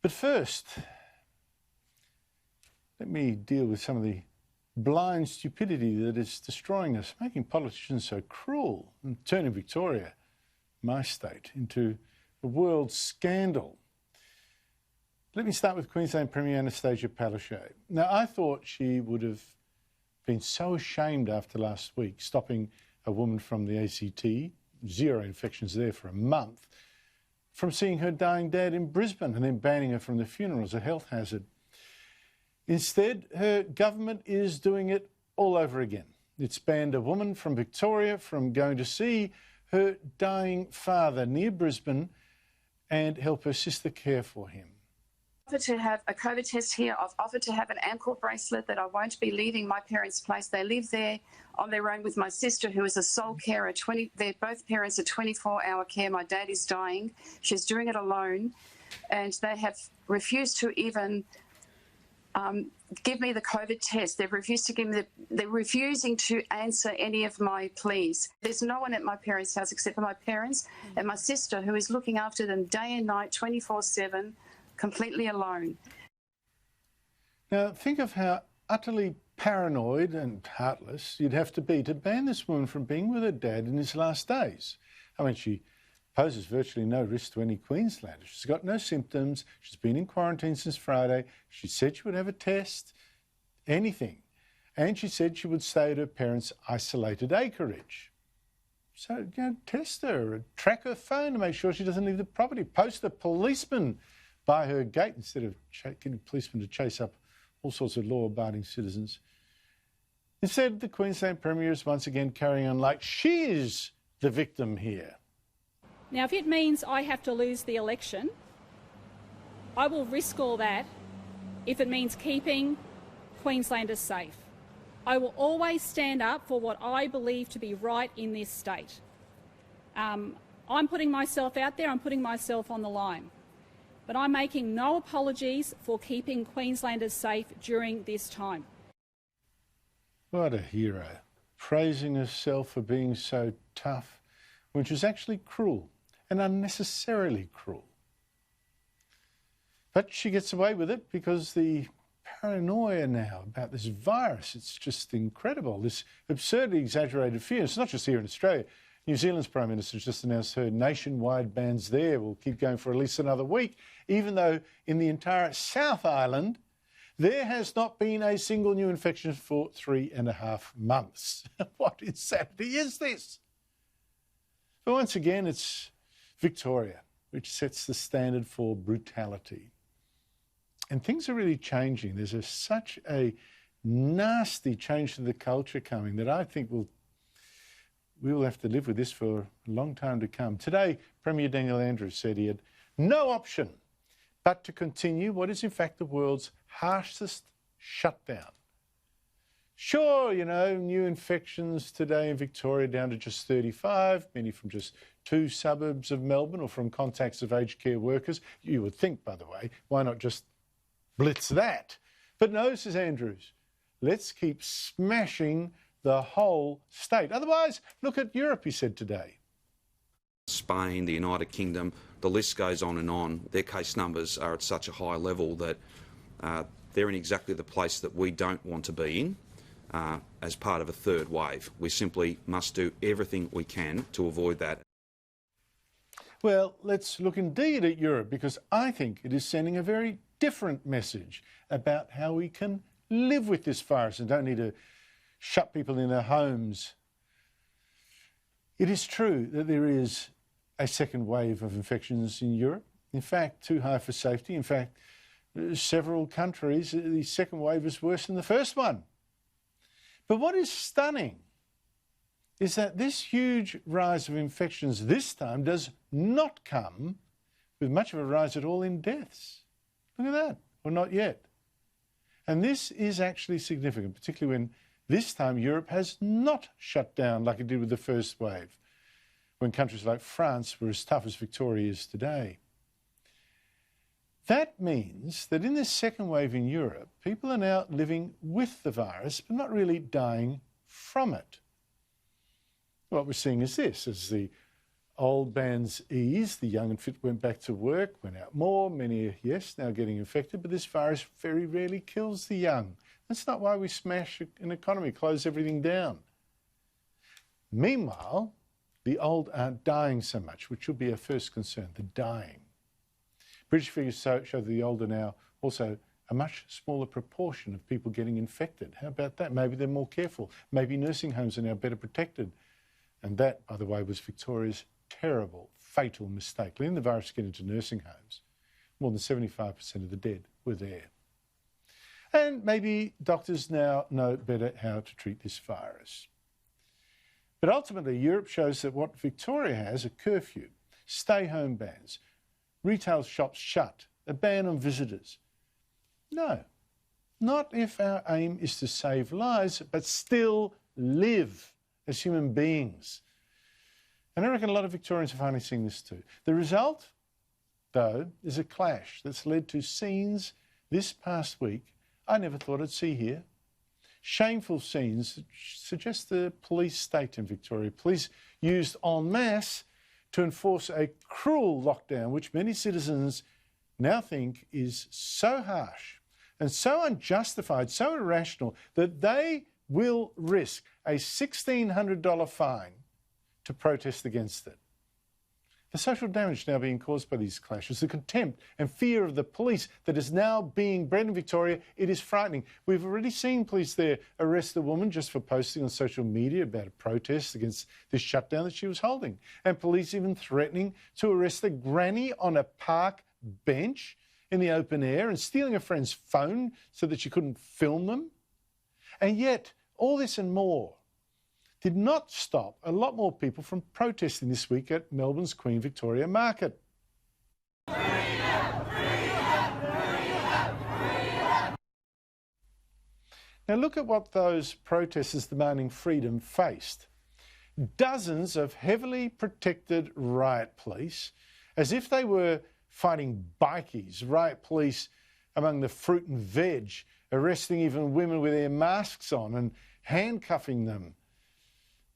But first, let me deal with some of the blind stupidity that is destroying us, making politicians so cruel and turning Victoria, my state, into a world scandal. Let me start with Queensland Premier ANNASTACIA. Now, I thought she would have been so ashamed after last week, stopping a woman from the ACT, 0 infections there for a month, from seeing her dying dad in Brisbane and then banning her from the funeral as a health hazard. Instead, her government is doing it all over again. It's banned a woman from Victoria from going to see her dying father near Brisbane and help her sister care for him. I've offered to have a COVID test here. I've offered to have an ankle bracelet that I won't be leaving my parents' place. They live there on their own with my sister, who is a sole carer. They're both parents are 24-hour care. My dad is dying. She's doing it alone. And they have refused to even give me the COVID test. They've refused to give me they're refusing to answer any of my pleas. There's no one at my parents' house except for my parents and my sister, who is looking after them day and night, 24/7, completely alone. Now, think of how utterly paranoid and heartless you'd have to be to ban this woman from being with her dad in his last days. I mean, she poses virtually no risk to any Queenslanders. She's got no symptoms. She's been in quarantine since Friday. She said she would have a test, anything. And she said she would stay at her parents' isolated acreage. So, test her, track her phone to make sure she doesn't leave the property. Post a policeman by her gate instead of getting policemen to chase up all sorts of law-abiding citizens. Instead, the Queensland Premier is once again carrying on like she is the victim here. Now, if it means I have to lose the election, I will risk all that if it means keeping Queenslanders safe. I will always stand up for what I believe to be right in this state. I'm putting myself out there, I'm putting myself on the line. But I'm making no apologies for keeping Queenslanders safe during this time. What a hero, praising herself for being so tough, when she's actually cruel and unnecessarily cruel. But she gets away with it because the paranoia now about this virus, it's just incredible, this absurdly exaggerated fear. It's not just here in Australia. New Zealand's Prime Minister has just announced her nationwide bans there will keep going for at least another week, even though in the entire South Island, there has not been a single new infection for 3.5 months. What insanity is this? But once again, it's Victoria which sets the standard for brutality. And things are really changing. There's such a nasty change to the culture coming that I think we will have to live with this for a long time to come. Today, Premier Daniel Andrews said he had no option but to continue what is in fact the world's harshest shutdown. Sure, new infections today in Victoria down to just 35, many from just 2 suburbs of Melbourne or from contacts of aged care workers. You would think, by the way, why not just blitz that? But no, says Andrews, let's keep smashing the whole state. Otherwise, look at Europe, he said today. Spain, the United Kingdom, the list goes on and on. Their case numbers are at such a high level that they're in exactly the place that we don't want to be in as part of a third wave. We simply must do everything we can to avoid that. Well, let's look indeed at Europe, because I think it is sending a very different message about how we can live with this virus and don't need to shut people in their homes. It is true that there is a second wave of infections in Europe. In fact, too high for safety. In fact, several countries, the second wave is worse than the first one. But what is stunning is that this huge rise of infections this time does not come with much of a rise at all in deaths. Look at that, or not yet. And this is actually significant, particularly when this time Europe has not shut down like it did with the first wave, when countries like France were as tough as Victoria is today. That means that in this second wave in Europe, people are now living with the virus, but not really dying from it. What we're seeing is this, as the Old bans eased, the young and fit went back to work, went out more, many are, yes, now getting infected, but this virus very rarely kills the young. That's not why we smash an economy, close everything down. Meanwhile, the old aren't dying so much, which should be our first concern, the dying. British figures show that the old are now also a much smaller proportion of people getting infected. How about that? Maybe they're more careful. Maybe nursing homes are now better protected. And that, by the way, was Victoria's terrible, fatal mistake. Letting the virus get into nursing homes. More than 75% of the dead were there. And maybe doctors now know better how to treat this virus. But ultimately, Europe shows that what Victoria has, a curfew, stay-home bans, retail shops shut, a ban on visitors. No, not if our aim is to save lives, but still live as human beings. And I reckon a lot of Victorians are finally seeing this too. The result, though, is a clash that's led to scenes this past week I never thought I'd see here. Shameful scenes that suggest the police state in Victoria. Police used en masse to enforce a cruel lockdown, which many citizens now think is so harsh and so unjustified, so irrational, that they will risk a $1,600 fine to protest against it. The social damage now being caused by these clashes, the contempt and fear of the police that is now being bred in Victoria, it is frightening. We've already seen police there arrest a woman just for posting on social media about a protest against this shutdown that she was holding. And police even threatening to arrest a granny on a park bench in the open air and stealing a friend's phone so that she couldn't film them. And yet, all this and more did not stop a lot more people from protesting this week at Melbourne's Queen Victoria Market. Freedom, freedom, freedom, freedom. Now look at what those protesters demanding freedom faced. Dozens of heavily protected riot police, as if they were fighting bikies, riot police among the fruit and veg, arresting even women with their masks on and handcuffing them.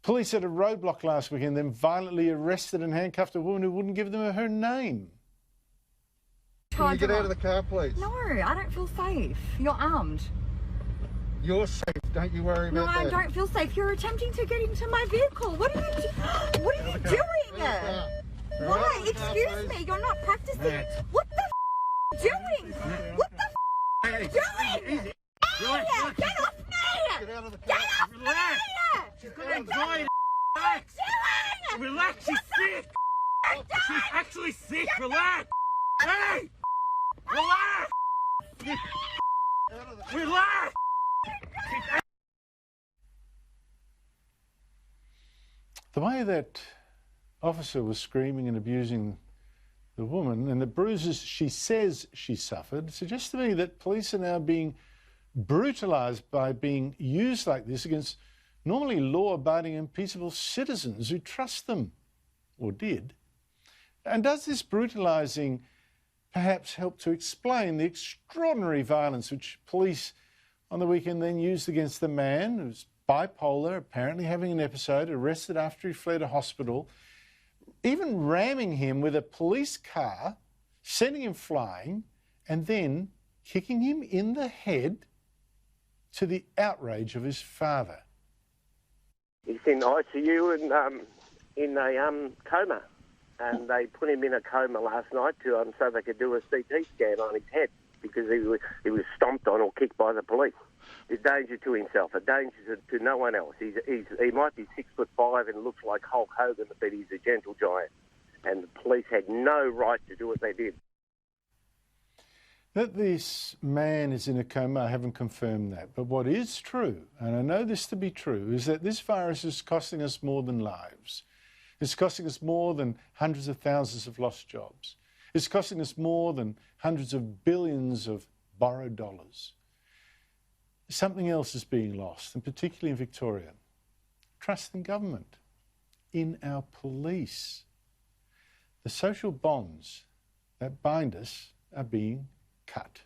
Police at a roadblock last weekend then violently arrested and handcuffed a woman who wouldn't give them her name. Can you get out of the car, please? No, I don't feel safe. You're armed. You're safe. Don't you worry about that. No, I don't feel safe. You're attempting to get into my vehicle. What are you, what are you doing? Why? Excuse me. You're not practicing. What the f doing? What the f are you doing? Hey, get off me! Get out of the car. Get off me! She's got anxiety. Relax. Relax. She's sick. She's actually sick. Relax. Hey! Relax. Relax. The way that officer was screaming and abusing the woman and the bruises she says she suffered suggests to me that police are now being brutalised by being used like this against normally law-abiding and peaceable citizens who trust them, or did. And does this brutalising perhaps help to explain the extraordinary violence which police on the weekend then used against the man who's bipolar, apparently having an episode, arrested after he fled a hospital, even ramming him with a police car, sending him flying, and then kicking him in the head to the outrage of his father? He's in ICU and in a coma, and they put him in a coma last night so they could do a CT scan on his head because he was stomped on or kicked by the police. He's a danger to himself, a danger to no one else. He might be 6'5" and looks like Hulk Hogan, but he's a gentle giant, and the police had no right to do what they did. That this man is in a coma, I haven't confirmed that. But what is true, and I know this to be true, is that this virus is costing us more than lives. It's costing us more than hundreds of thousands of lost jobs. It's costing us more than hundreds of billions of borrowed dollars. Something else is being lost, and particularly in Victoria. Trust in government, in our police. The social bonds that bind us are being cut.